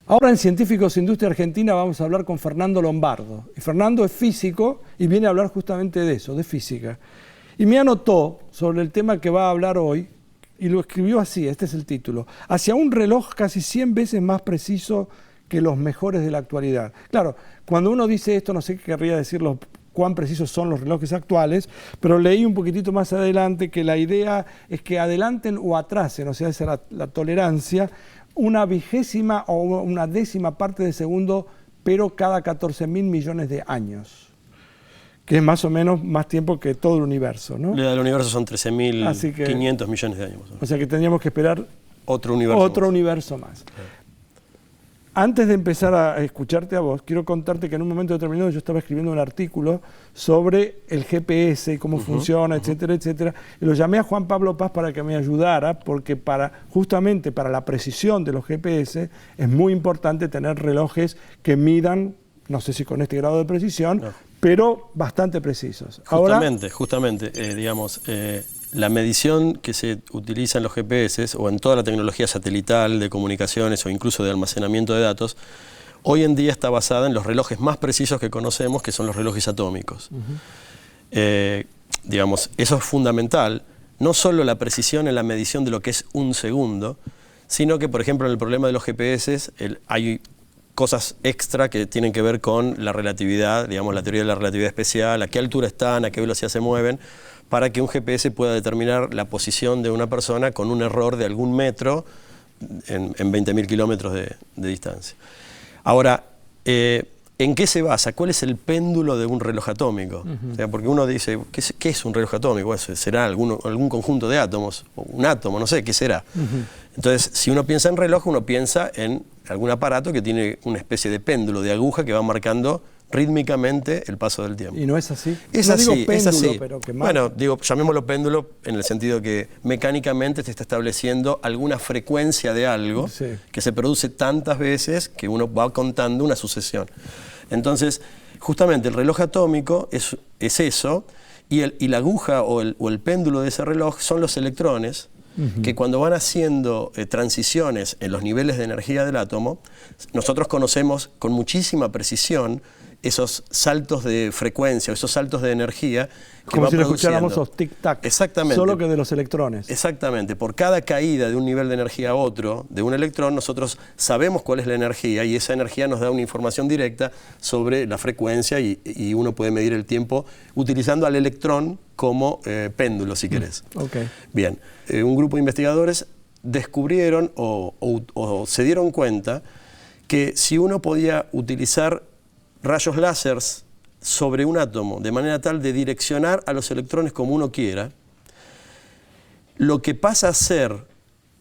Ahora en Científicos Industria Argentina vamos a hablar con Fernando Lombardo. Y Fernando es físico y viene a hablar justamente de eso, de física. Y me anotó sobre el tema que va a hablar hoy y lo escribió así, este es el título: hacia un reloj casi 100 veces más preciso que los mejores de la actualidad. Claro, cuando uno dice esto no sé qué querría decir cuán precisos son los relojes actuales, pero leí un poquitito más adelante que la idea es que adelanten o atrasen, o sea, esa es la tolerancia, una vigésima o una décima parte de segundo, pero cada 14.000 millones de años, que es más o menos más tiempo que todo el universo, ¿no? El universo son 13.500 millones de años. O sea que tendríamos que esperar otro universo más. Antes de empezar a escucharte a vos, quiero contarte que en un momento determinado yo estaba escribiendo un artículo sobre el GPS y cómo funciona, etcétera, etcétera. Y lo llamé a Juan Pablo Paz para que me ayudara, porque justamente para la precisión de los GPS es muy importante tener relojes que midan, no sé si con este grado de precisión, pero bastante precisos. Justamente, digamos, la medición que se utiliza en los GPS o en toda la tecnología satelital de comunicaciones o incluso de almacenamiento de datos, hoy en día está basada en los relojes más precisos que conocemos, que son los relojes atómicos. Digamos, eso es fundamental, no solo la precisión en la medición de lo que es un segundo, sino que, por ejemplo, en el problema de los GPS hay cosas extra que tienen que ver con la relatividad, digamos, la teoría de la relatividad especial, a qué altura están, a qué velocidad se mueven, para que un GPS pueda determinar la posición de una persona con un error de algún metro en 20.000 kilómetros de distancia. Ahora, ¿en qué se basa? ¿Cuál es el péndulo de un reloj atómico? O sea, porque uno dice, ¿qué es un reloj atómico? Eso será algún conjunto de átomos, o un átomo, no sé, ¿qué será? Entonces, si uno piensa en reloj, uno piensa en algún aparato que tiene una especie de péndulo, de aguja que va marcando rítmicamente el paso del tiempo. ¿Y no es así? Es no así, digo péndulo, es así. Pero que bueno, llamémoslo péndulo en el sentido que mecánicamente se está estableciendo alguna frecuencia de algo que se produce tantas veces que uno va contando una sucesión. Entonces, justamente el reloj atómico es eso, y la aguja o el péndulo de ese reloj son los electrones, que cuando van haciendo transiciones en los niveles de energía del átomo, nosotros conocemos con muchísima precisión esos saltos de frecuencia, esos saltos de energía que como si lo produciendo. escucháramos los tic-tac, exactamente, solo que de los electrones. Exactamente, por cada caída de un nivel de energía a otro, de un electrón, nosotros sabemos cuál es la energía y esa energía nos da una información directa sobre la frecuencia y uno puede medir el tiempo utilizando al electrón como péndulo, si querés. Bien, un grupo de investigadores descubrieron o se dieron cuenta que si uno podía utilizar rayos láseres sobre un átomo de manera tal de direccionar a los electrones como uno quiera, lo que pasa a ser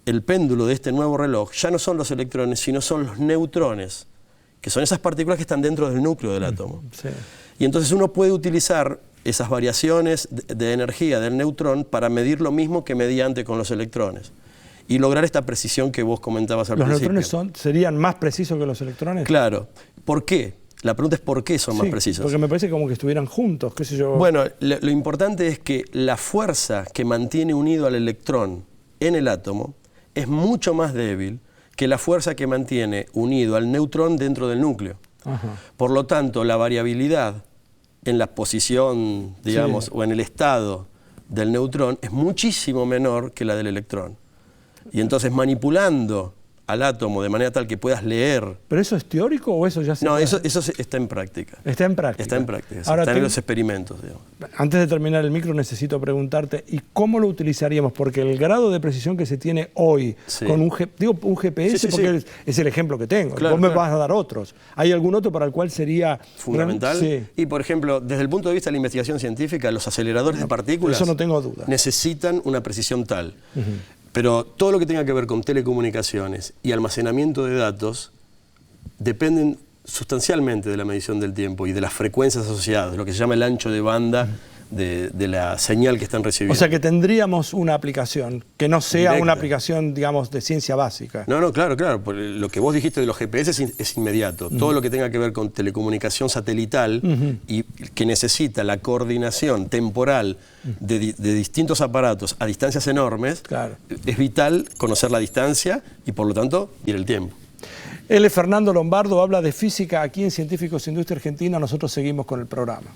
el péndulo de este nuevo reloj ya no son los electrones, sino son los neutrones, que son esas partículas que están dentro del núcleo del átomo. Y entonces uno puede utilizar esas variaciones de energía del neutrón para medir lo mismo que medía antes con los electrones y lograr esta precisión que vos comentabas al principio. ¿Los neutrones serían más precisos que los electrones? Claro. ¿Por qué? La pregunta es ¿por qué son más precisos? Porque me parece como que estuvieran juntos, qué sé yo. Bueno, lo importante es que la fuerza que mantiene unido al electrón en el átomo es mucho más débil que la fuerza que mantiene unido al neutrón dentro del núcleo. Por lo tanto, la variabilidad en la posición, digamos, o en el estado del neutrón es muchísimo menor que la del electrón. Y entonces manipulando al átomo de manera tal que puedas leer. ¿Pero eso es teórico o eso ya se No, eso está en práctica. Está en práctica. Está en práctica, Ahora está en los experimentos, digamos. Antes de terminar el micro necesito preguntarte, ¿y cómo lo utilizaríamos? Porque el grado de precisión que se tiene hoy con un GPS, porque es el ejemplo que tengo, vos me vas a dar otros. ¿Hay algún otro para el cual sería fundamental? Y por ejemplo, desde el punto de vista de la investigación científica, los aceleradores de partículas eso no tengo duda. Necesitan una precisión tal. Pero todo lo que tenga que ver con telecomunicaciones y almacenamiento de datos dependen sustancialmente de la medición del tiempo y de las frecuencias asociadas, lo que se llama el ancho de banda de la señal que están recibiendo. O sea que tendríamos una aplicación que no sea directa. Una aplicación, digamos, de ciencia básica. No, claro. Lo que vos dijiste de los GPS es inmediato. Todo lo que tenga que ver con telecomunicación satelital y que necesita la coordinación temporal de distintos aparatos a distancias enormes, es vital conocer la distancia y por lo tanto ir el tiempo. Él es Fernando Lombardo, habla de física aquí en Científicos Industria Argentina. Nosotros seguimos con el programa.